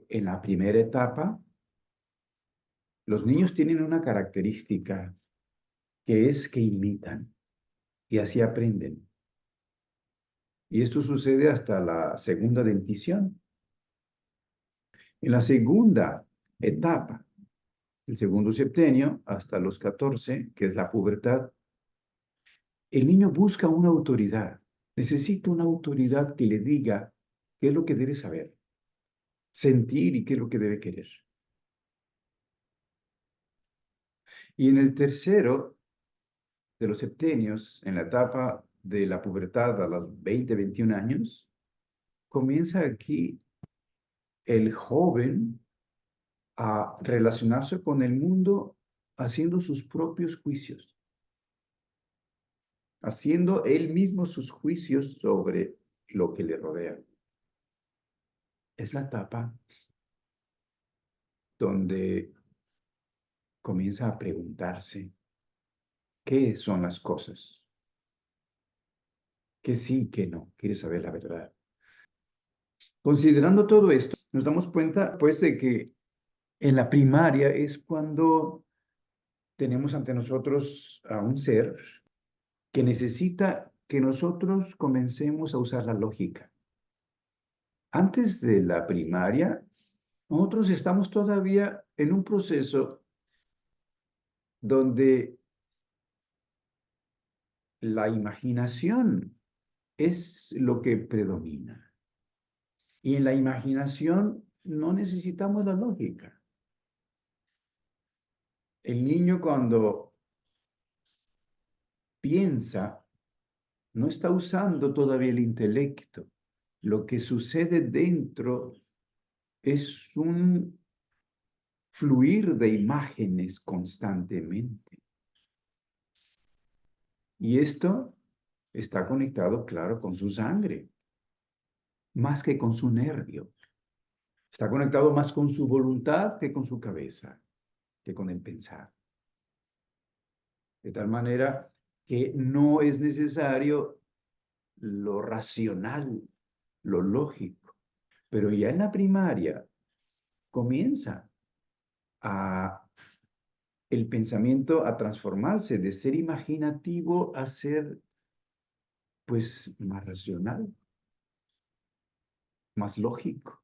en la primera etapa, los niños tienen una característica que es que imitan y así aprenden. Y esto sucede hasta la segunda dentición. En la segunda etapa, el segundo septenio, hasta los 14, que es la pubertad, el niño busca una autoridad. Necesita una autoridad que le diga qué es lo que debe saber, sentir y qué es lo que debe querer. Y en el tercero de los septenios, en la etapa de la pubertad a los 20, 21 años, comienza aquí el joven a relacionarse con el mundo haciendo sus propios juicios, haciendo él mismo sus juicios sobre lo que le rodea. Es la etapa donde comienza a preguntarse qué son las cosas, qué sí, qué no, quiere saber la verdad. Considerando todo esto, nos damos cuenta, pues, de que en la primaria es cuando tenemos ante nosotros a un ser que necesita que nosotros comencemos a usar la lógica. Antes de la primaria, nosotros estamos todavía en un proceso donde la imaginación es lo que predomina. Y en la imaginación no necesitamos la lógica. El niño cuando piensa no está usando todavía el intelecto. Lo que sucede dentro es un fluir de imágenes constantemente. Y esto está conectado, claro, con su sangre, más que con su nervio. Está conectado más con su voluntad que con su cabeza, que con el pensar. De tal manera que no es necesario lo racional, lo lógico. Pero ya en la primaria comienza el pensamiento a transformarse de ser imaginativo a ser, pues, más racional, más lógico.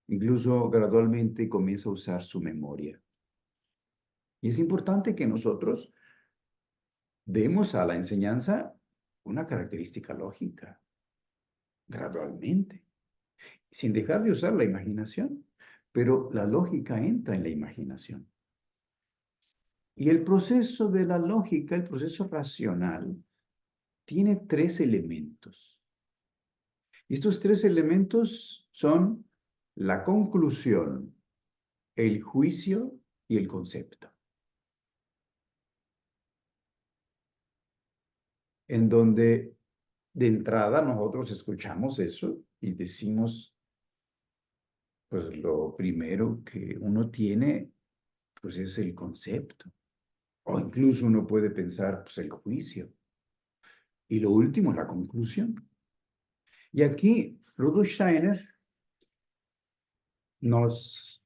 Incluso gradualmente comienza a usar su memoria. Y es importante que nosotros demos a la enseñanza una característica lógica, gradualmente, sin dejar de usar la imaginación, pero la lógica entra en la imaginación. Y el proceso de la lógica, el proceso racional, tiene tres elementos. Y estos tres elementos son la conclusión, el juicio y el concepto. En donde de entrada nosotros escuchamos eso y decimos, pues lo primero que uno tiene, pues es el concepto. O incluso uno puede pensar, pues el juicio. Y lo último, la conclusión. Y aquí Rudolf Steiner nos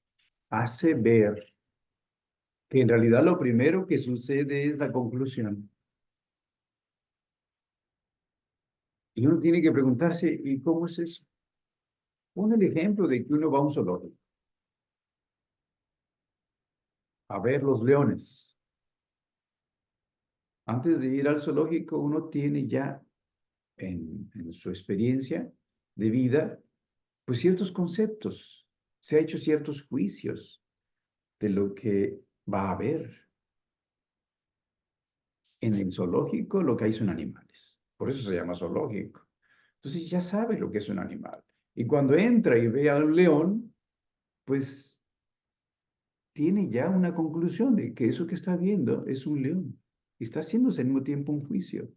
hace ver que en realidad lo primero que sucede es la conclusión. Y uno tiene que preguntarse, ¿y cómo es eso? Pon el ejemplo de que uno va a un zoológico a ver los leones. Antes de ir al zoológico, uno tiene ya en su experiencia de vida, pues ciertos conceptos, se ha hecho ciertos juicios de lo que va a haber. En el zoológico lo que hay son animales, por eso se llama zoológico. Entonces ya sabe lo que es un animal. Y cuando entra y ve a un león, pues tiene ya una conclusión de que eso que está viendo es un león. Y está haciéndose al mismo tiempo un juicio.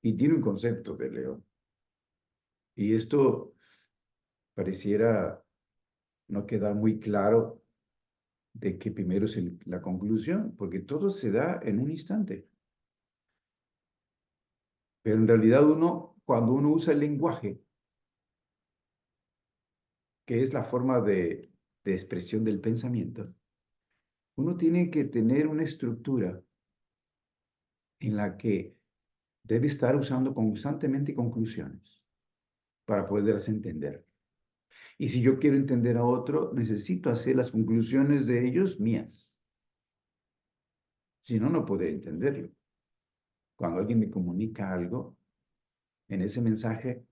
Y tiene un concepto de león. Y esto pareciera no quedar muy claro de que primero es la conclusión, porque todo se da en un instante. Pero en realidad cuando uno usa el lenguaje, que es la forma de expresión del pensamiento, uno tiene que tener una estructura en la que debe estar usando constantemente conclusiones para poderlas entender. Y si yo quiero entender a otro, necesito hacer las conclusiones de ellos mías. Si no, no podré entenderlo. Cuando alguien me comunica algo, en ese mensaje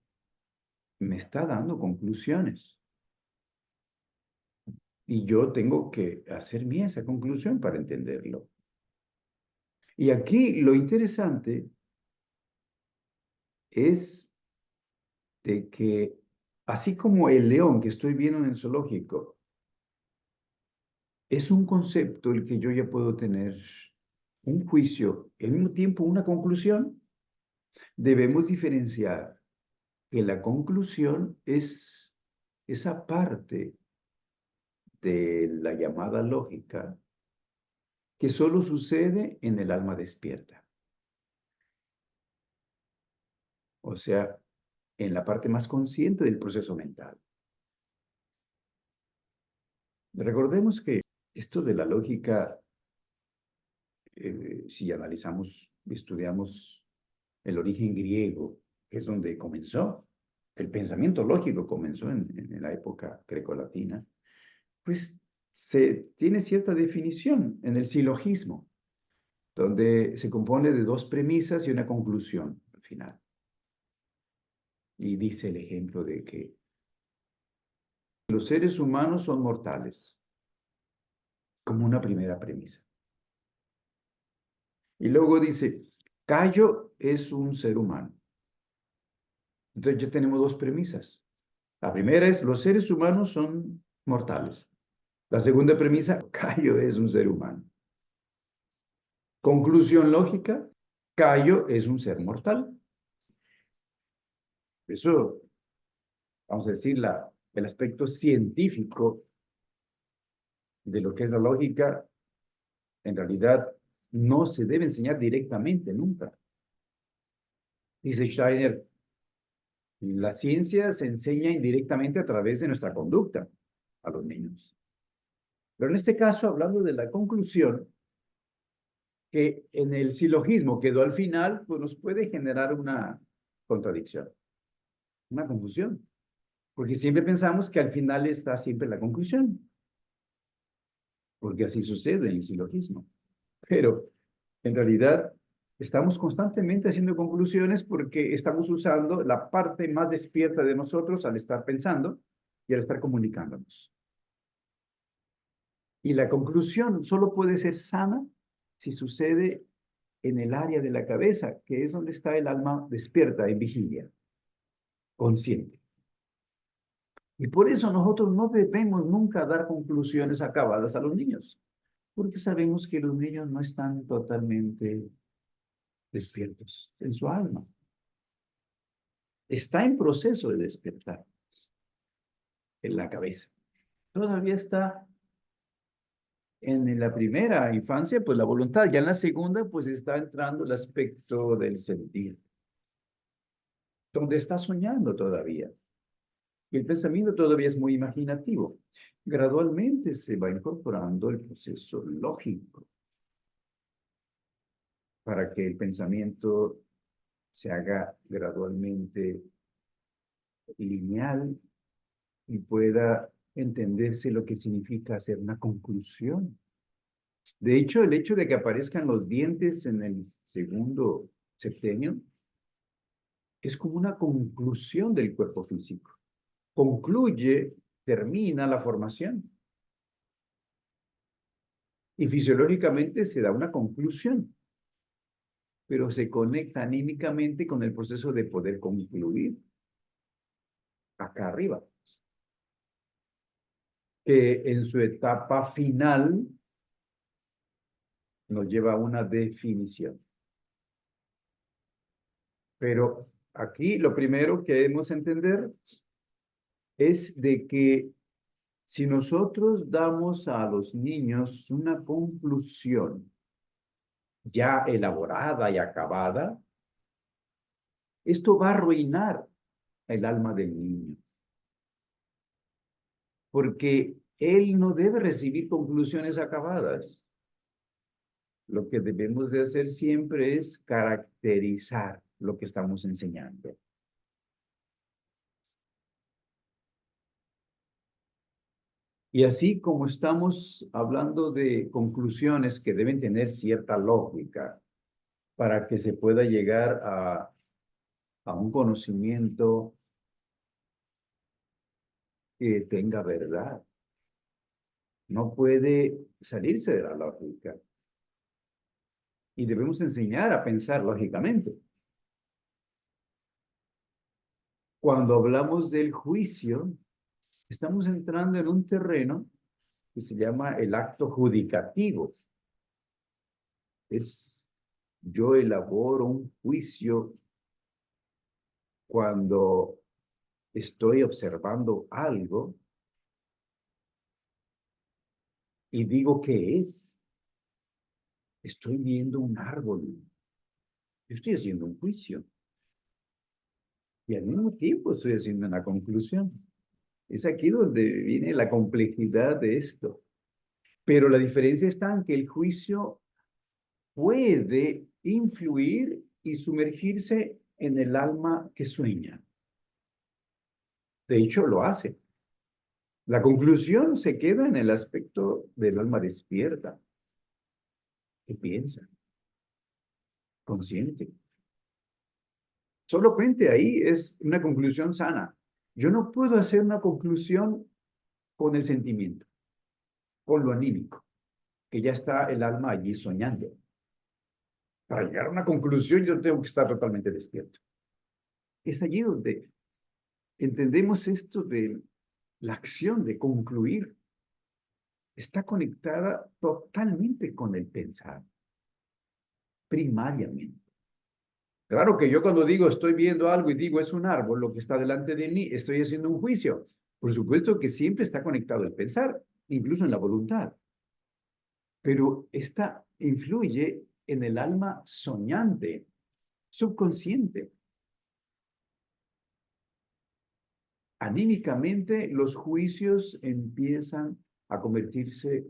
me está dando conclusiones. Y yo tengo que hacer mía esa conclusión para entenderlo. Y aquí lo interesante es de que, así como el león que estoy viendo en el zoológico, es un concepto el que yo ya puedo tener un juicio y al mismo tiempo una conclusión, debemos diferenciar que la conclusión es esa parte de la llamada lógica que solo sucede en el alma despierta. O sea, en la parte más consciente del proceso mental. Recordemos que esto de la lógica, si analizamos, estudiamos el origen griego, que es donde comenzó, el pensamiento lógico comenzó en la época grecolatina, pues se tiene cierta definición en el silogismo, donde se compone de dos premisas y una conclusión al final. Y dice el ejemplo de que los seres humanos son mortales, como una primera premisa. Y luego dice, Cayo es un ser humano. Entonces ya tenemos dos premisas. La primera es, los seres humanos son mortales. La segunda premisa, Cayo es un ser humano. Conclusión lógica, Cayo es un ser mortal. Eso, vamos a decir, el aspecto científico de lo que es la lógica, en realidad no se debe enseñar directamente nunca. Dice Steiner, la ciencia se enseña indirectamente a través de nuestra conducta a los niños. Pero en este caso, hablando de la conclusión, que en el silogismo quedó al final, pues nos puede generar una contradicción, una confusión, porque siempre pensamos que al final está siempre la conclusión, porque así sucede en el silogismo. Pero en realidad estamos constantemente haciendo conclusiones porque estamos usando la parte más despierta de nosotros al estar pensando y al estar comunicándonos. Y la conclusión solo puede ser sana si sucede en el área de la cabeza, que es donde está el alma despierta en vigilia, consciente. Y por eso nosotros no debemos nunca dar conclusiones acabadas a los niños, porque sabemos que los niños no están totalmente despiertos en su alma. Está en proceso de despertar en la cabeza. Todavía está en la primera infancia, pues la voluntad, ya en la segunda, pues está entrando el aspecto del sentir, donde está soñando todavía. Y el pensamiento todavía es muy imaginativo. Gradualmente se va incorporando el proceso lógico para que el pensamiento se haga gradualmente lineal y pueda entenderse lo que significa hacer una conclusión. De hecho, el hecho de que aparezcan los dientes en el segundo septenio es como una conclusión del cuerpo físico. Concluye, termina la formación. Y fisiológicamente se da una conclusión, pero se conecta anímicamente con el proceso de poder concluir acá arriba, que en su etapa final nos lleva a una definición. Pero aquí lo primero que debemos entender es de que si nosotros damos a los niños una conclusión ya elaborada y acabada, esto va a arruinar el alma del niño. porque él no debe recibir conclusiones acabadas. Lo que debemos de hacer siempre es caracterizar lo que estamos enseñando. Y así como estamos hablando de conclusiones que deben tener cierta lógica para que se pueda llegar a un conocimiento que tenga verdad. No puede salirse de la lógica. Y debemos enseñar a pensar lógicamente. Cuando hablamos del juicio, estamos entrando en un terreno que se llama el acto judicativo. Es yo elaboro un juicio cuando estoy observando algo y digo qué es. Estoy viendo un árbol. Yo estoy haciendo un juicio. Y al mismo tiempo estoy haciendo una conclusión. Es aquí donde viene la complejidad de esto. Pero la diferencia está en que el juicio puede influir y sumergirse en el alma que sueña. De hecho, lo hace. La conclusión se queda en el aspecto del alma despierta, que piensa, consciente. Solamente ahí es una conclusión sana. Yo no puedo hacer una conclusión con el sentimiento, con lo anímico, que ya está el alma allí soñando. Para llegar a una conclusión yo tengo que estar totalmente despierto. Es allí donde entendemos esto de la acción de concluir. Está conectada totalmente con el pensar, primariamente. Claro que yo cuando digo estoy viendo algo y digo es un árbol, lo que está delante de mí, estoy haciendo un juicio. Por supuesto que siempre está conectado el pensar, incluso en la voluntad. Pero esta influye en el alma soñante, subconsciente. Anímicamente, los juicios empiezan a convertirse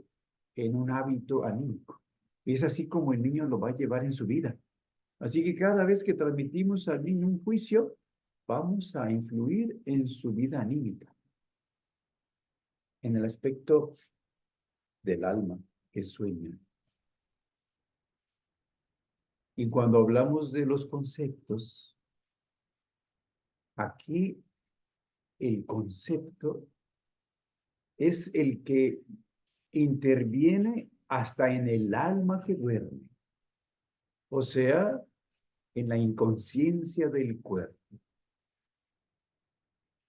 en un hábito anímico. Y es así como el niño lo va a llevar en su vida. Así que cada vez que transmitimos al niño un juicio, vamos a influir en su vida anímica, en el aspecto del alma que sueña. Y cuando hablamos de los conceptos, aquí el concepto es el que interviene hasta en el alma que duerme, o sea, en la inconsciencia del cuerpo.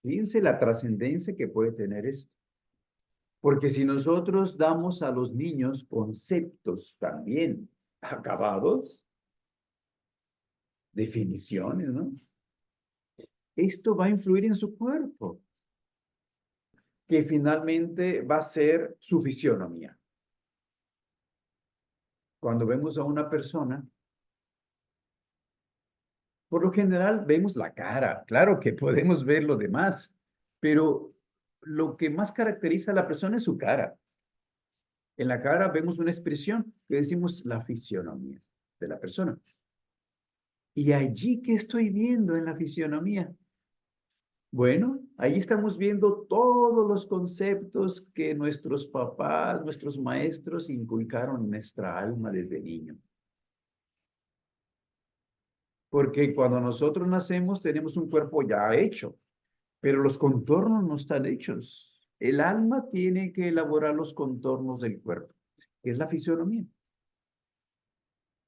Fíjense la trascendencia que puede tener esto. Porque si nosotros damos a los niños conceptos también acabados, definiciones, ¿no? Esto va a influir en su cuerpo, que finalmente va a ser su fisionomía. Cuando vemos a una persona, por lo general vemos la cara, claro que podemos ver lo demás, pero lo que más caracteriza a la persona es su cara. En la cara vemos una expresión que decimos la fisionomía de la persona. Y allí, ¿qué estoy viendo en la fisionomía? Bueno, ahí estamos viendo todos los conceptos que nuestros papás, nuestros maestros inculcaron en nuestra alma desde niño. Porque cuando nosotros nacemos tenemos un cuerpo ya hecho, pero los contornos no están hechos. El alma tiene que elaborar los contornos del cuerpo, que es la fisionomía.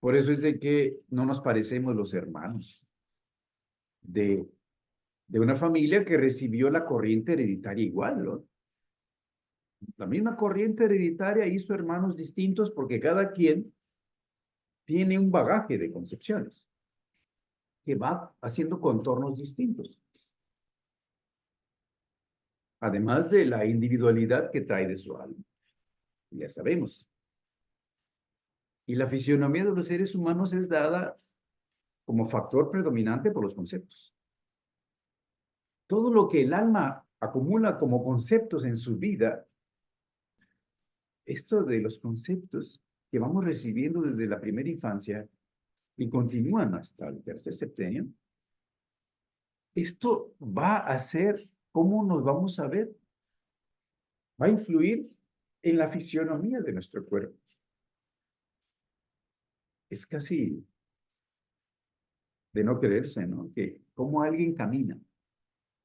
Por eso es de que no nos parecemos los hermanos de, de una familia que recibió la corriente hereditaria igual, ¿no? La misma corriente hereditaria hizo hermanos distintos porque cada quien tiene un bagaje de concepciones que va haciendo contornos distintos, además de la individualidad que trae de su alma. Ya sabemos. Y la fisionomía de los seres humanos es dada como factor predominante por los conceptos. Todo lo que el alma acumula como conceptos en su vida, esto de los conceptos que vamos recibiendo desde la primera infancia y continúan hasta el tercer septenio, esto va a ser cómo nos vamos a ver, va a influir en la fisionomía de nuestro cuerpo. Es casi de no creerse, ¿no? Que cómo alguien camina,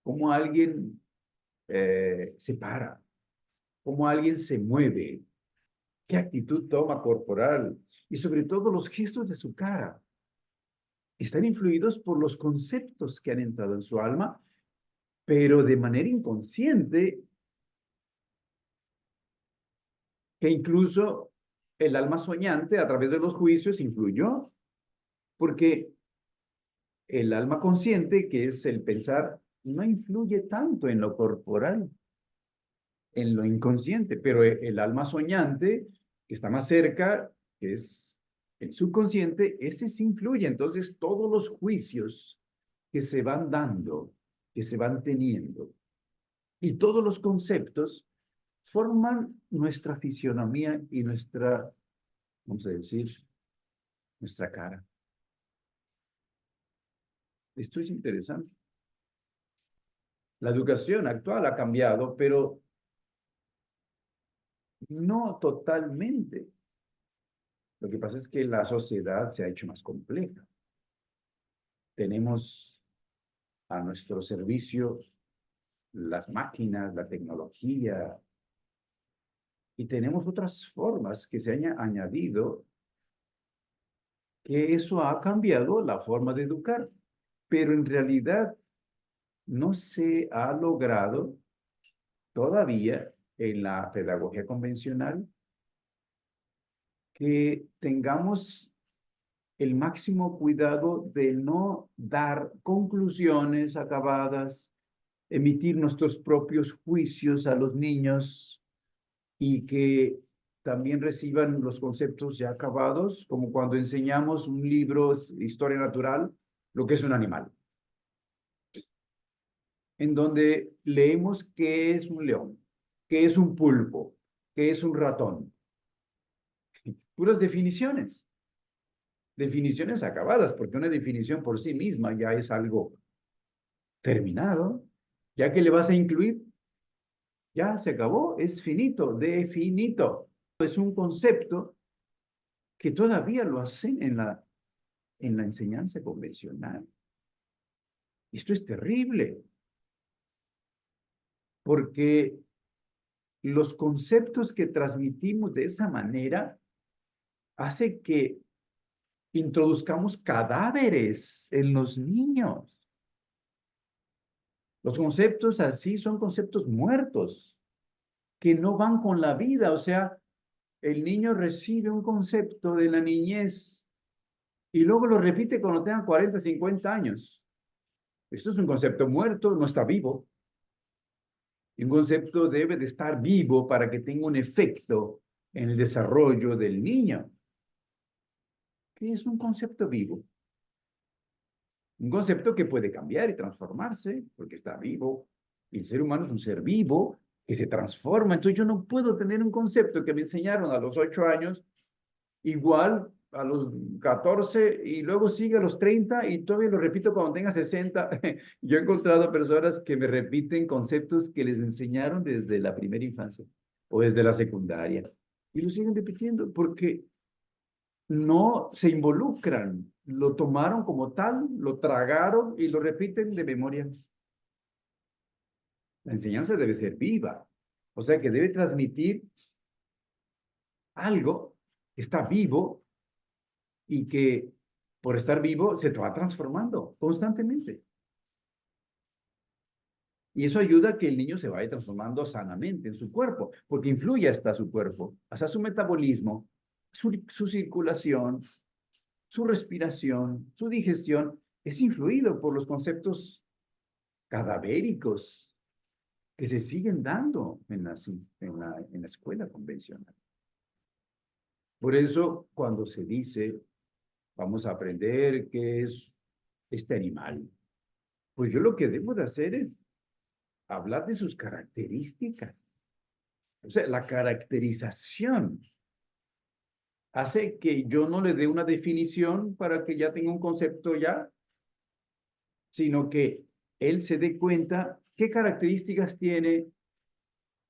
cómo alguien se para, cómo alguien se mueve, qué actitud toma corporal y sobre todo los gestos de su cara. Están influidos por los conceptos que han entrado en su alma, pero de manera inconsciente, que incluso el alma soñante a través de los juicios influyó, porque el alma consciente, que es el pensar, no influye tanto en lo corporal, en lo inconsciente, pero el alma soñante, que está más cerca, que es el subconsciente, ese sí influye. Entonces, todos los juicios que se van dando, que se van teniendo, y todos los conceptos forman nuestra fisionomía y nuestra, vamos a decir, nuestra cara. Esto es interesante. La educación actual ha cambiado, pero no totalmente. Lo que pasa es que la sociedad se ha hecho más compleja. Tenemos a nuestro servicio las máquinas, la tecnología, y tenemos otras formas que se han añadido, que eso ha cambiado la forma de educar, pero en realidad no se ha logrado todavía en la pedagogía convencional que tengamos el máximo cuidado de no dar conclusiones acabadas, emitir nuestros propios juicios a los niños y que también reciban los conceptos ya acabados, como cuando enseñamos un libro, historia natural, lo que es un animal, en donde leemos qué es un león, qué es un pulpo, qué es un ratón. Puras definiciones, definiciones acabadas, porque una definición por sí misma ya es algo terminado, ya que le vas a incluir, ya se acabó, es finito, definito. Es un concepto que todavía lo hacen en la enseñanza convencional. Esto es terrible, porque los conceptos que transmitimos de esa manera hace que introduzcamos cadáveres en los niños. Los conceptos así son conceptos muertos, que no van con la vida. O sea, el niño recibe un concepto de la niñez y luego lo repite cuando tenga 40, 50 años. Esto es un concepto muerto, no está vivo. Un concepto debe de estar vivo para que tenga un efecto en el desarrollo del niño. ¿Qué es un concepto vivo? Un concepto que puede cambiar y transformarse porque está vivo. Y el ser humano es un ser vivo que se transforma. Entonces yo no puedo tener un concepto que me enseñaron a los 8 años, igual a los 14 y luego sigue a los 30 y todavía lo repito cuando tenga 60. Yo he encontrado personas que me repiten conceptos que les enseñaron desde la primera infancia o desde la secundaria y lo siguen repitiendo porque no se involucran, lo tomaron como tal, lo tragaron y lo repiten de memoria. La enseñanza debe ser viva, o sea que debe transmitir algo que está vivo y que por estar vivo se va transformando constantemente. Y eso ayuda a que el niño se vaya transformando sanamente en su cuerpo, porque influye hasta su cuerpo, hasta su metabolismo, su circulación, su respiración, su digestión, es influido por los conceptos cadavéricos que se siguen dando en la escuela convencional. Por eso, cuando se dice, vamos a aprender qué es este animal, pues yo lo que debo de hacer es hablar de sus características. O sea, la caracterización hace que yo no le dé una definición para que ya tenga un concepto ya, sino que él se dé cuenta qué características tiene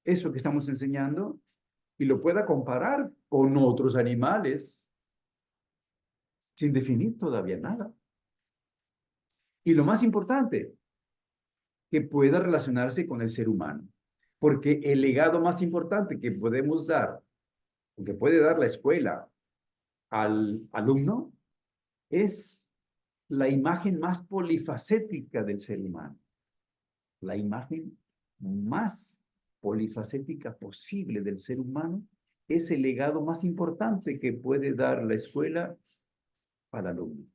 eso que estamos enseñando y lo pueda comparar con otros animales sin definir todavía nada. Y lo más importante, que pueda relacionarse con el ser humano. Porque el legado más importante que podemos dar, que puede dar la escuela al alumno, es la imagen más polifacética del ser humano. La imagen más polifacética posible del ser humano es el legado más importante que puede dar la escuela al alumno.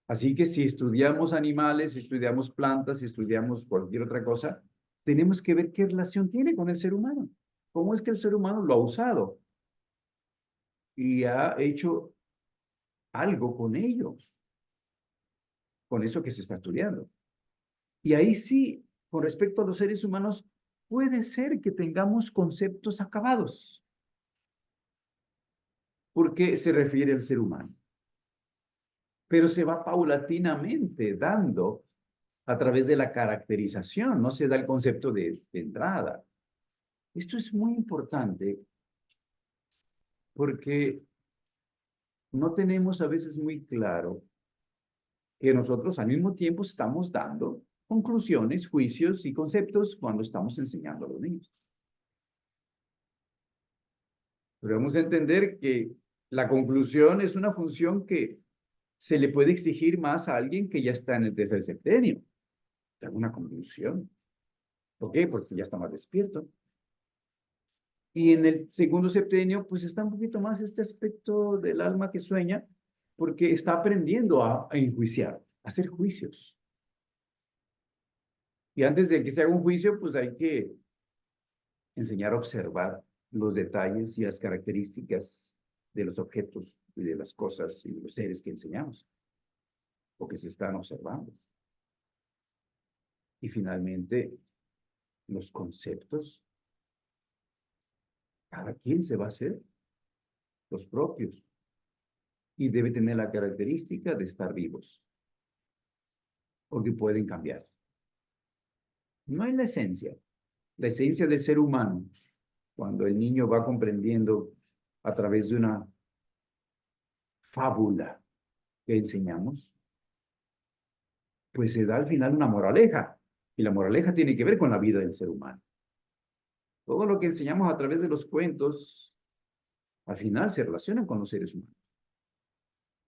Así que si estudiamos animales, si estudiamos plantas, si estudiamos cualquier otra cosa, tenemos que ver qué relación tiene con el ser humano. ¿Cómo es que el ser humano lo ha usado y ha hecho algo con ellos, con eso que se está estudiando? Y ahí sí, con respecto a los seres humanos, puede ser que tengamos conceptos acabados. ¿Por qué se refiere al ser humano? Pero se va paulatinamente dando a través de la caracterización, no se da el concepto de entrada. Esto es muy importante porque no tenemos a veces muy claro que nosotros al mismo tiempo estamos dando conclusiones, juicios y conceptos cuando estamos enseñando a los niños. Debemos entender que la conclusión es una función que se le puede exigir más a alguien que ya está en el tercer septenio. Da una conclusión. ¿Por qué? Porque ya está más despierto. Y en el segundo septenio, pues está un poquito más este aspecto del alma que sueña, porque está aprendiendo a enjuiciar, a hacer juicios. Y antes de que se haga un juicio, pues hay que enseñar a observar los detalles y las características de los objetos y de las cosas y de los seres que enseñamos o que se están observando. Y finalmente, los conceptos, cada quien se va a hacer los propios y debe tener la característica de estar vivos, porque pueden cambiar. No es la esencia del ser humano, cuando el niño va comprendiendo a través de una fábula que enseñamos, pues se da al final una moraleja, y la moraleja tiene que ver con la vida del ser humano. Todo lo que enseñamos a través de los cuentos, al final se relaciona con los seres humanos.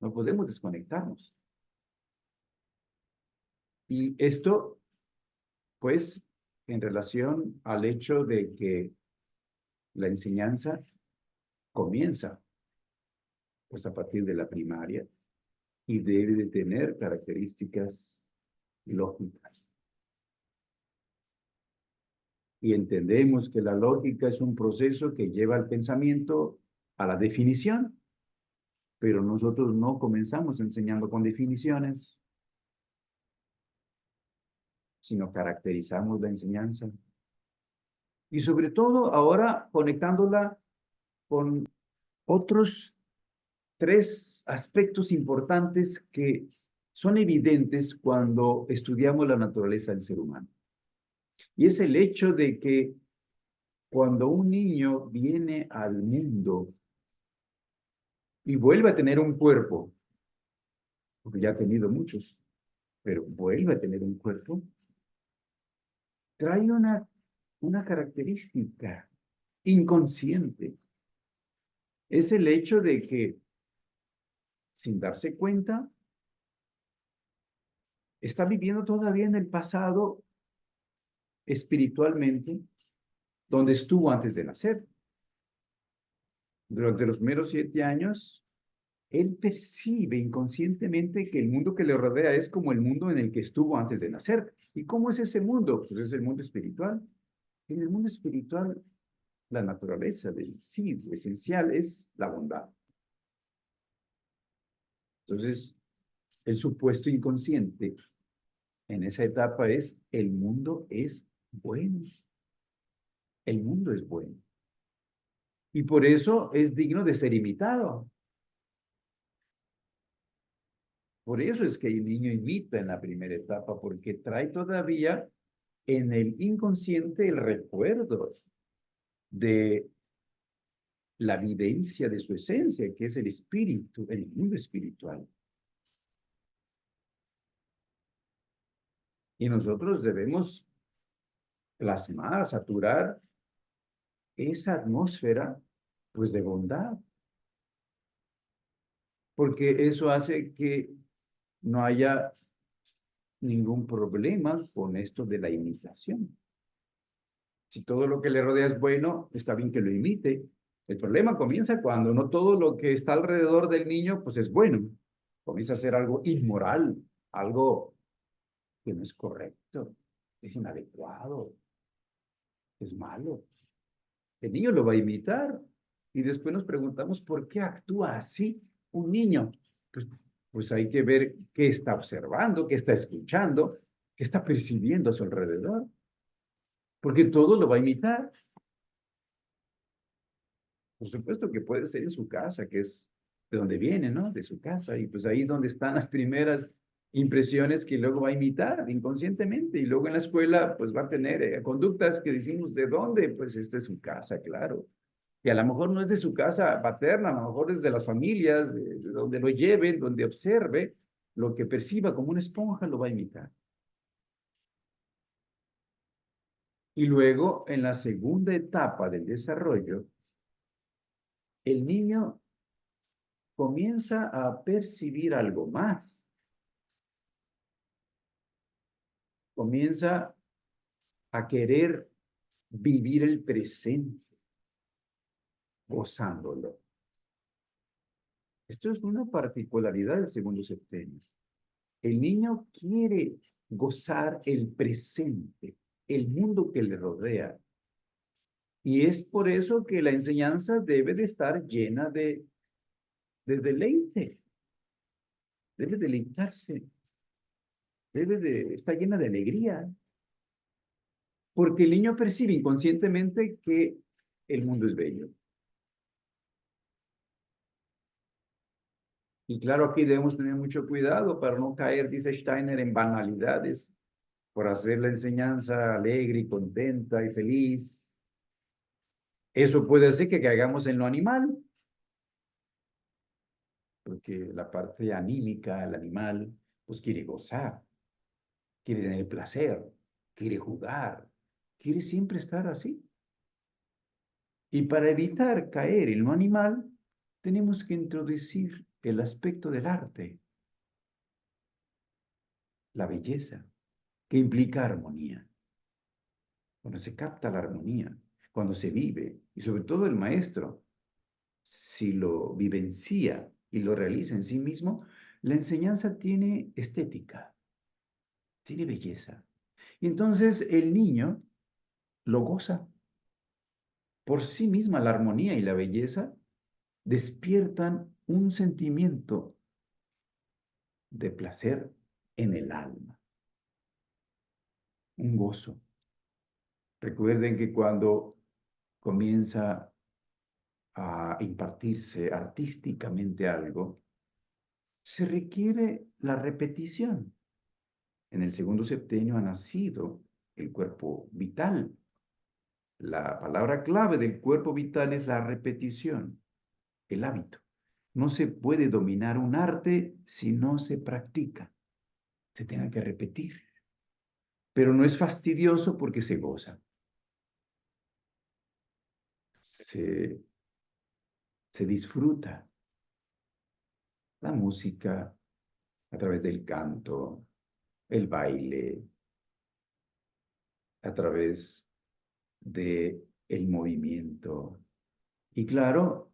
No podemos desconectarnos. Y esto, pues, en relación al hecho de que la enseñanza comienza, pues, a partir de la primaria y debe de tener características lógicas. Y entendemos que la lógica es un proceso que lleva al pensamiento a la definición, pero nosotros no comenzamos enseñando con definiciones, sino caracterizamos la enseñanza. Y sobre todo ahora conectándola con otros tres aspectos importantes que son evidentes cuando estudiamos la naturaleza del ser humano. Y es el hecho de que cuando un niño viene al mundo y vuelve a tener un cuerpo, porque ya ha tenido muchos, pero vuelve a tener un cuerpo, trae una característica inconsciente. Es el hecho de que, sin darse cuenta, está viviendo todavía en el pasado espiritualmente, donde estuvo antes de nacer. Durante los primeros 7 años, él percibe inconscientemente que el mundo que le rodea es como el mundo en el que estuvo antes de nacer. ¿Y cómo es ese mundo? Pues es el mundo espiritual. En el mundo espiritual, la naturaleza del sí, lo esencial es la bondad. Entonces, el supuesto inconsciente en esa etapa es, el mundo es bueno. El mundo es bueno. Y por eso es digno de ser imitado. Por eso es que el niño imita en la primera etapa, porque trae todavía en el inconsciente el recuerdo de la vivencia de su esencia, que es el espíritu, el mundo espiritual. Y nosotros debemos plasmar, saturar esa atmósfera, pues, de bondad, porque eso hace que no haya ningún problema con esto de la imitación. Si todo lo que le rodea es bueno, está bien que lo imite. El problema comienza cuando no todo lo que está alrededor del niño, pues es bueno. Comienza a ser algo inmoral, algo que no es correcto, es inadecuado, es malo. El niño lo va a imitar y después nos preguntamos por qué actúa así un niño. Pues, pues hay que ver qué está observando, qué está escuchando, qué está percibiendo a su alrededor, porque todo lo va a imitar. Por supuesto que puede ser en su casa, que es de donde viene, ¿no? De su casa. Y pues ahí es donde están las primeras impresiones que luego va a imitar inconscientemente. Y luego en la escuela, pues va a tener conductas que decimos, ¿de dónde? Pues esta es su casa, claro. Y a lo mejor no es de su casa paterna, a lo mejor es de las familias, de donde lo lleven, donde observe, lo que perciba como una esponja lo va a imitar. Y luego, en la segunda etapa del desarrollo, el niño comienza a percibir algo más. Comienza a querer vivir el presente, gozándolo. Esto es una particularidad del segundo septenio. El niño quiere gozar el presente, el mundo que le rodea. Y es por eso que la enseñanza debe de estar llena de deleite, debe deleitarse, debe de estar llena de alegría, porque el niño percibe inconscientemente que el mundo es bello. Y claro, aquí debemos tener mucho cuidado para no caer, dice Steiner, en banalidades, por hacer la enseñanza alegre y contenta y feliz. Eso puede hacer que caigamos en lo animal, porque la parte anímica, el animal, pues quiere gozar, quiere tener placer, quiere jugar, quiere siempre estar así. Y para evitar caer en lo animal, tenemos que introducir el aspecto del arte, la belleza, que implica armonía. Cuando se capta la armonía, cuando se vive, y sobre todo el maestro, si lo vivencia y lo realiza en sí mismo, la enseñanza tiene estética, tiene belleza. Y entonces el niño lo goza. Por sí misma la armonía y la belleza despiertan un sentimiento de placer en el alma, un gozo. Recuerden que cuando comienza a impartirse artísticamente algo, se requiere la repetición. En el segundo septenio ha nacido el cuerpo vital. La palabra clave del cuerpo vital es la repetición, el hábito. No se puede dominar un arte si no se practica. Se tiene que repetir. Pero no es fastidioso porque se goza. Se, se disfruta la música a través del canto, el baile, a través de el movimiento. Y claro,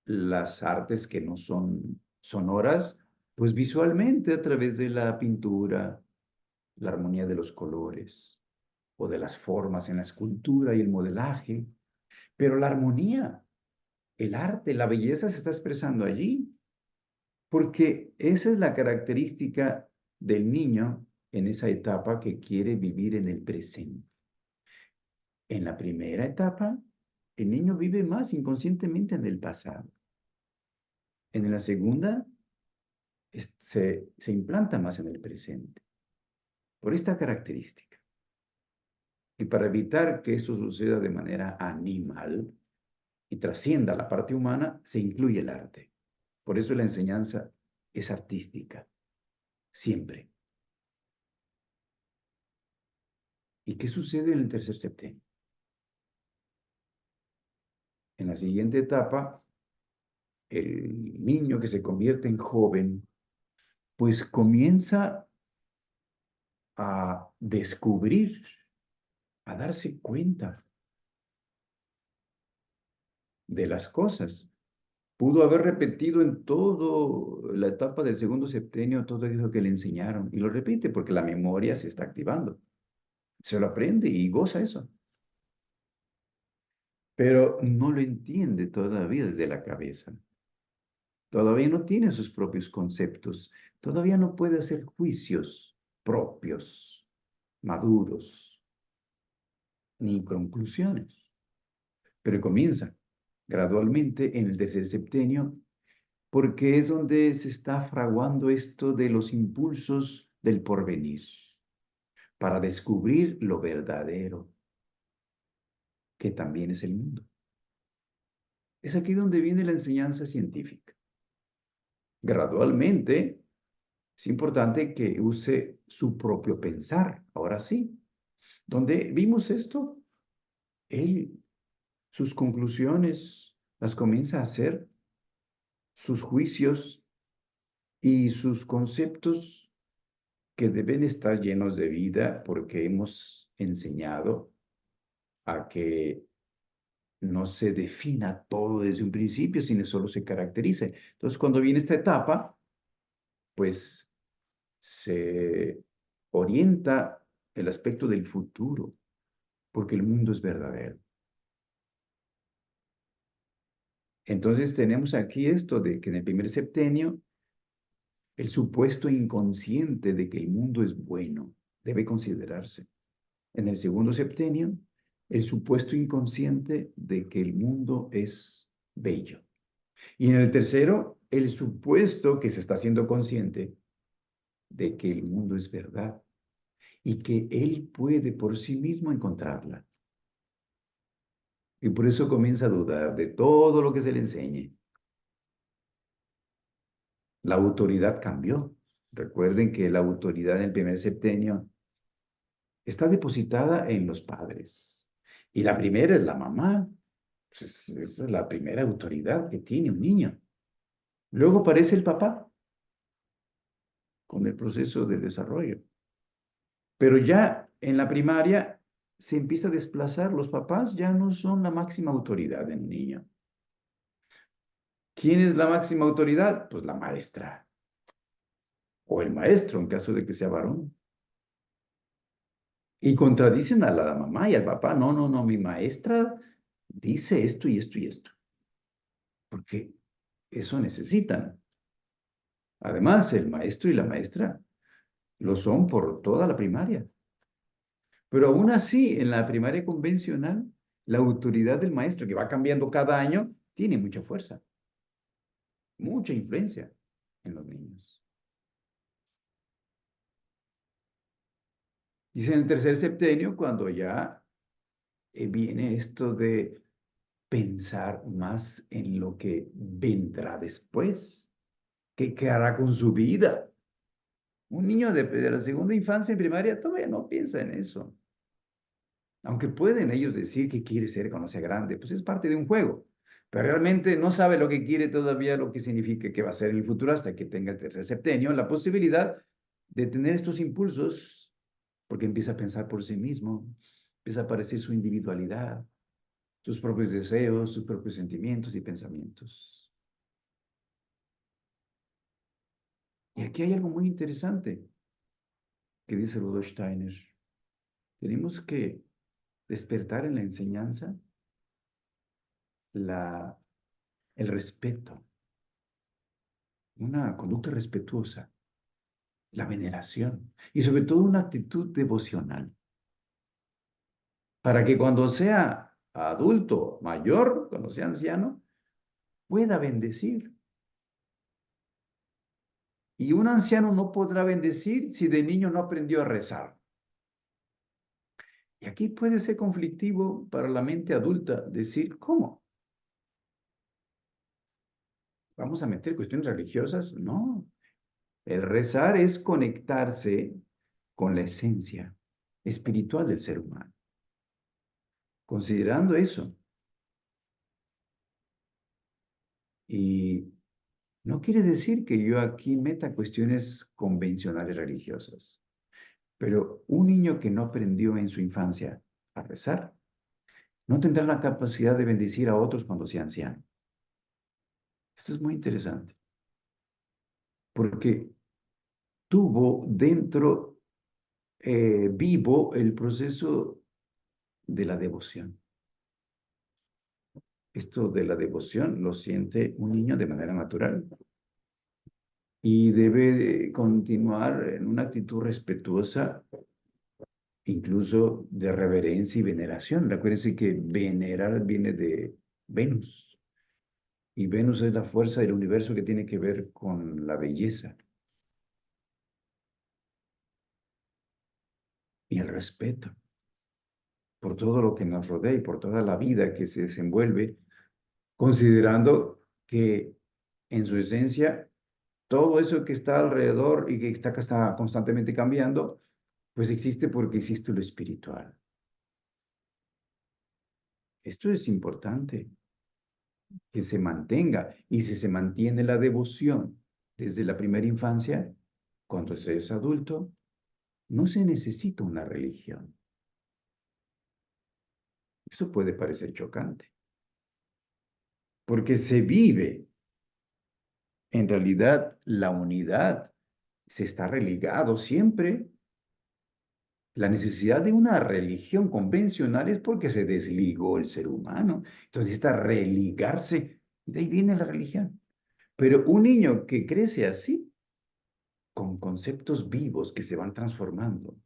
las artes que no son sonoras, pues visualmente a través de la pintura, la armonía de los colores o de las formas en la escultura y el modelaje. Pero la armonía, el arte, la belleza se está expresando allí, porque esa es la característica del niño en esa etapa que quiere vivir en el presente. En la primera etapa, el niño vive más inconscientemente en el pasado. En la segunda, se implanta más en el presente, por esta característica. Y para evitar que esto suceda de manera animal y trascienda la parte humana, se incluye el arte. Por eso la enseñanza es artística, siempre. ¿Y qué sucede en el tercer septenio? En la siguiente etapa, el niño que se convierte en joven, pues comienza a descubrir, a darse cuenta de las cosas. Pudo haber repetido en toda la etapa del segundo septenio todo eso que le enseñaron. Y lo repite porque la memoria se está activando. Se lo aprende y goza eso. Pero no lo entiende todavía desde la cabeza. Todavía no tiene sus propios conceptos. Todavía no puede hacer juicios propios, maduros, ni conclusiones. Pero comienza gradualmente en el tercer septenio, porque es donde se está fraguando esto de los impulsos del porvenir, para descubrir lo verdadero, que también es el mundo. Es aquí donde viene la enseñanza científica. Gradualmente, es importante que use su propio pensar, ahora sí. Donde vimos esto, él, sus conclusiones, las comienza a hacer, sus juicios y sus conceptos que deben estar llenos de vida porque hemos enseñado a que no se defina todo desde un principio, sino solo se caracterice. Entonces, cuando viene esta etapa, pues se orienta el aspecto del futuro, porque el mundo es verdadero. Entonces, tenemos aquí esto de que en el primer septenio, el supuesto inconsciente de que el mundo es bueno debe considerarse. En el segundo septenio, el supuesto inconsciente de que el mundo es bello. Y en el tercero, el supuesto que se está haciendo consciente de que el mundo es verdad y que él puede por sí mismo encontrarla. Y por eso comienza a dudar de todo lo que se le enseñe. La autoridad cambió. Recuerden que la autoridad en el primer septenio está depositada en los padres. Y la primera es la mamá. Pues esa es la primera autoridad que tiene un niño. Luego aparece el papá con el proceso de desarrollo. Pero ya en la primaria se empieza a desplazar. Los papás ya no son la máxima autoridad en un niño. ¿Quién es la máxima autoridad? Pues la maestra. O el maestro, en caso de que sea varón. Y contradicen a la mamá y al papá. No, no, no, mi maestra dice esto y esto y esto. Porque eso necesitan. Además, el maestro y la maestra lo son por toda la primaria. Pero aún así, en la primaria convencional, la autoridad del maestro, que va cambiando cada año, tiene mucha fuerza, mucha influencia en los niños. Dice en el tercer septenio, cuando ya viene esto de pensar más en lo que vendrá después. ¿Qué hará con su vida? Un niño de la segunda infancia en primaria todavía no piensa en eso. Aunque pueden ellos decir que quiere ser cuando sea grande, pues es parte de un juego. Pero realmente no sabe lo que quiere todavía, lo que significa que va a ser en el futuro hasta que tenga el tercer septenio, la posibilidad de tener estos impulsos, porque empieza a pensar por sí mismo, empieza a aparecer su individualidad, sus propios deseos, sus propios sentimientos y pensamientos. Y aquí hay algo muy interesante que dice Rudolf Steiner. Tenemos que despertar en la enseñanza el respeto, una conducta respetuosa. la veneración y sobre todo una actitud devocional, para que cuando sea adulto, mayor, cuando sea anciano, pueda bendecir. Y un anciano no podrá bendecir si de niño no aprendió a rezar. Y aquí puede ser conflictivo para la mente adulta decir, ¿cómo? ¿Vamos a meter cuestiones religiosas? No. El rezar es conectarse con la esencia espiritual del ser humano. Considerando eso, y no quiere decir que yo aquí meta cuestiones convencionales religiosas, pero un niño que no aprendió en su infancia a rezar, no tendrá la capacidad de bendecir a otros cuando sea anciano. Esto es muy interesante, porque tuvo dentro vivo el proceso de la devoción. Esto de la devoción lo siente un niño de manera natural y debe continuar en una actitud respetuosa, incluso de reverencia y veneración. Recuérdense que venerar viene de Venus, y Venus es la fuerza del universo que tiene que ver con la belleza y el respeto por todo lo que nos rodea y por toda la vida que se desenvuelve, considerando que en su esencia todo eso que está alrededor y que está constantemente cambiando, pues existe porque existe lo espiritual. Esto es importante, que se mantenga. Y si se mantiene la devoción desde la primera infancia, cuando se es adulto, no se necesita una religión. Eso puede parecer chocante, porque se vive, en realidad, la unidad. Se está religado siempre. La necesidad de una religión convencional es porque se desligó el ser humano. Entonces necesita religarse. Y de ahí viene la religión. Pero un niño que crece así, con conceptos vivos que se van transformando,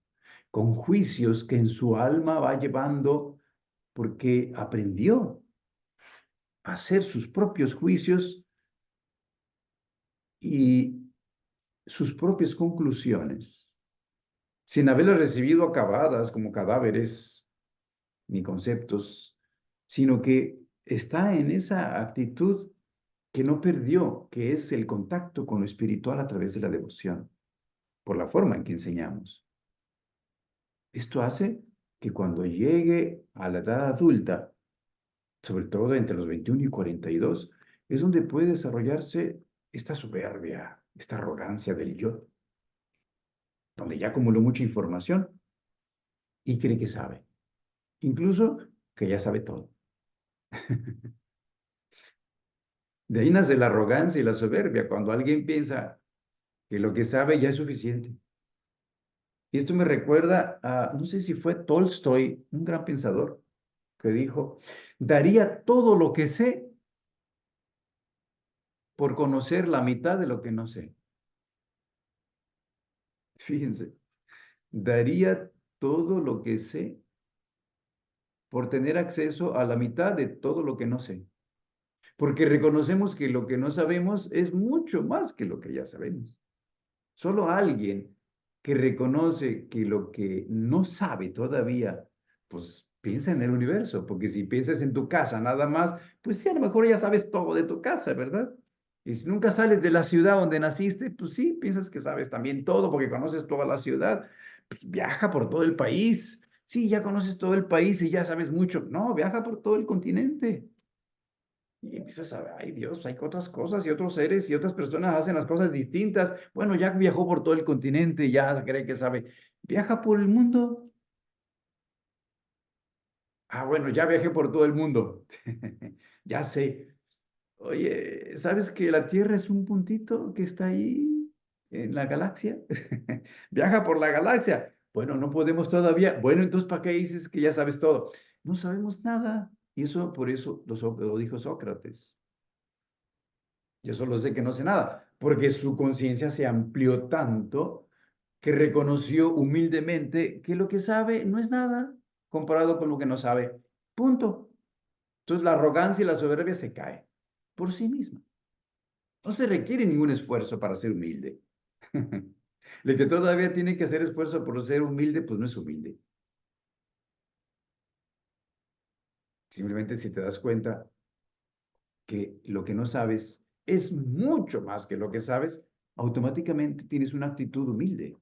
con juicios que en su alma va llevando porque aprendió a hacer sus propios juicios y sus propias conclusiones, sin haberlas recibido acabadas como cadáveres ni conceptos, sino que está en esa actitud que no perdió, que es el contacto con lo espiritual a través de la devoción, por la forma en que enseñamos. Esto hace que cuando llegue a la edad adulta, sobre todo entre los 21 y 42, es donde puede desarrollarse esta soberbia, esta arrogancia del yo, donde ya acumuló mucha información y cree que sabe, incluso que ya sabe todo. De ahí nace la arrogancia y la soberbia, cuando alguien piensa que lo que sabe ya es suficiente. Y esto me recuerda a, no sé si fue Tolstoy, un gran pensador, que dijo, daría todo lo que sé por conocer la mitad de lo que no sé. Fíjense, daría todo lo que sé por tener acceso a la mitad de todo lo que no sé. Porque reconocemos que lo que no sabemos es mucho más que lo que ya sabemos. Solo alguien que reconoce que lo que no sabe todavía, pues piensa en el universo, porque si piensas en tu casa nada más, pues sí, a lo mejor ya sabes todo de tu casa, ¿verdad? Y si nunca sales de la ciudad donde naciste, pues sí, piensas que sabes también todo porque conoces toda la ciudad. Pues viaja por todo el país. Sí, ya conoces todo el país y ya sabes mucho. No, viaja por todo el continente. Y empiezas a ver, ay Dios, hay otras cosas y otros seres y otras personas hacen las cosas distintas. Bueno, ya viajó por todo el continente, ya cree que sabe. Viaja por el mundo. Ah, bueno, ya viajé por todo el mundo. Ya sé. Oye, ¿sabes que la Tierra es un puntito que está ahí en la galaxia? Viaja por la galaxia. Bueno, no podemos todavía. Bueno, entonces, ¿para qué dices que ya sabes todo? No sabemos nada. Y eso, por eso lo dijo Sócrates. Yo solo sé que no sé nada, porque su conciencia se amplió tanto que reconoció humildemente que lo que sabe no es nada comparado con lo que no sabe. Punto. Entonces la arrogancia y la soberbia se cae por sí misma. No se requiere ningún esfuerzo para ser humilde. El que todavía tiene que hacer esfuerzo por ser humilde, pues no es humilde. Simplemente si te das cuenta que lo que no sabes es mucho más que lo que sabes, automáticamente tienes una actitud humilde.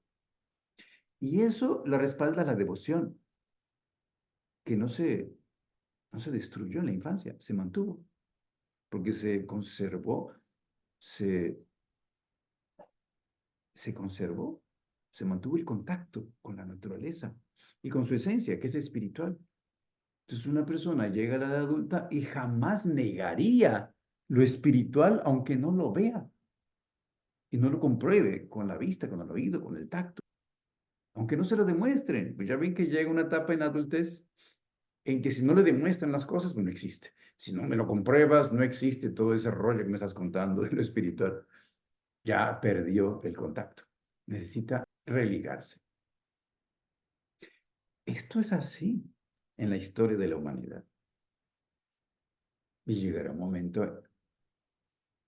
Y eso la respalda la devoción, que no se destruyó en la infancia, se mantuvo, porque se conservó, se, se conservó, se mantuvo el contacto con la naturaleza y con su esencia, que es espiritual. Entonces una persona llega a la edad adulta y jamás negaría lo espiritual, aunque no lo vea y no lo compruebe con la vista, con el oído, con el tacto, aunque no se lo demuestren. Pues ya ven que llega una etapa en la adultez en que si no le demuestran las cosas, pues no existe. Si no me lo compruebas, no existe todo ese rollo que me estás contando de lo espiritual. Ya perdió el contacto. Necesita religarse. Esto es así en la historia de la humanidad. Y llegará un momento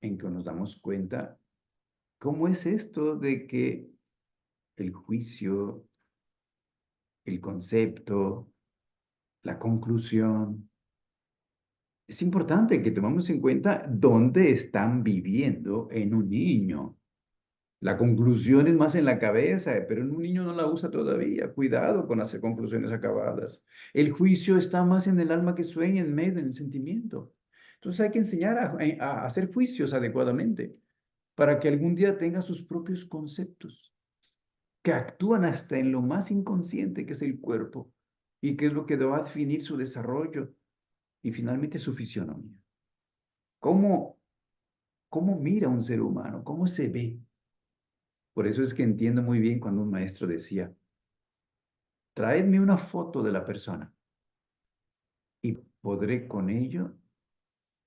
en que nos damos cuenta cómo es esto de que el juicio, el concepto, la conclusión, es importante que tomemos en cuenta dónde están viviendo en un niño. La conclusión es más en la cabeza, pero en un niño no la usa todavía. Cuidado con hacer conclusiones acabadas. El juicio está más en el alma que sueña, en medio, en el sentimiento. Entonces hay que enseñar a hacer juicios adecuadamente para que algún día tenga sus propios conceptos, que actúan hasta en lo más inconsciente que es el cuerpo y que es lo que va a definir su desarrollo y finalmente su fisionomía. ¿Cómo, cómo mira un ser humano? ¿Cómo se ve? Por eso es que entiendo muy bien cuando un maestro decía, traedme una foto de la persona y podré con ello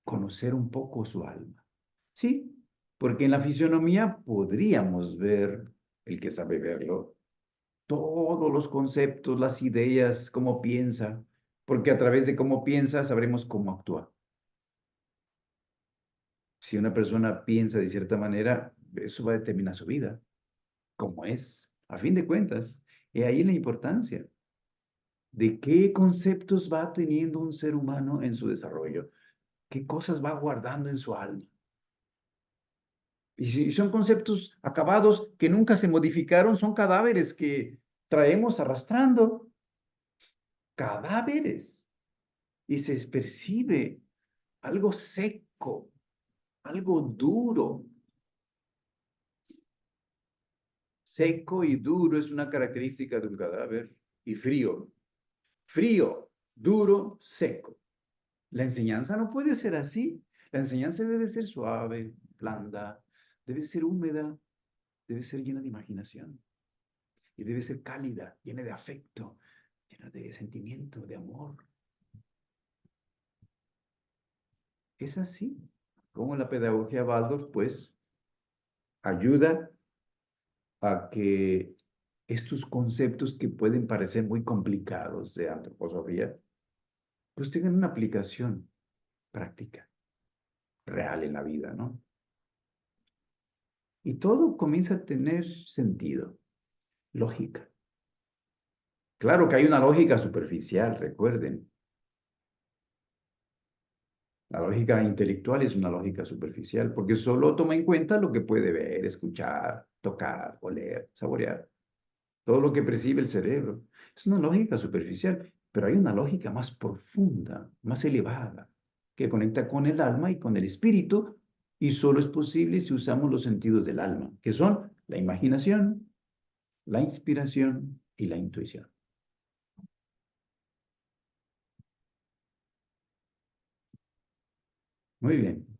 conocer un poco su alma. Sí, porque en la fisionomía podríamos ver, el que sabe verlo, todos los conceptos, las ideas, cómo piensa, porque a través de cómo piensa sabremos cómo actúa. Si una persona piensa de cierta manera, eso va a determinar su vida, cómo es, a fin de cuentas. Y ahí la importancia de qué conceptos va teniendo un ser humano en su desarrollo, qué cosas va guardando en su alma. Y si son conceptos acabados que nunca se modificaron, son cadáveres que traemos arrastrando, cadáveres, y se percibe algo seco, algo duro. Seco y duro es una característica de un cadáver, y frío. Frío, duro, seco. La enseñanza no puede ser así. La enseñanza debe ser suave, blanda, debe ser húmeda, debe ser llena de imaginación y debe ser cálida, llena de afecto, llena de sentimiento, de amor. Es así como la pedagogía Waldorf, pues, ayuda a que estos conceptos que pueden parecer muy complicados de antroposofía, pues tengan una aplicación práctica, real en la vida, ¿no? Y todo comienza a tener sentido, lógica. Claro que hay una lógica superficial, recuerden. La lógica intelectual es una lógica superficial porque solo toma en cuenta lo que puede ver, escuchar, tocar, oler, saborear, todo lo que percibe el cerebro. Es una lógica superficial, pero hay una lógica más profunda, más elevada, que conecta con el alma y con el espíritu, y solo es posible si usamos los sentidos del alma, que son la imaginación, la inspiración y la intuición. Muy bien.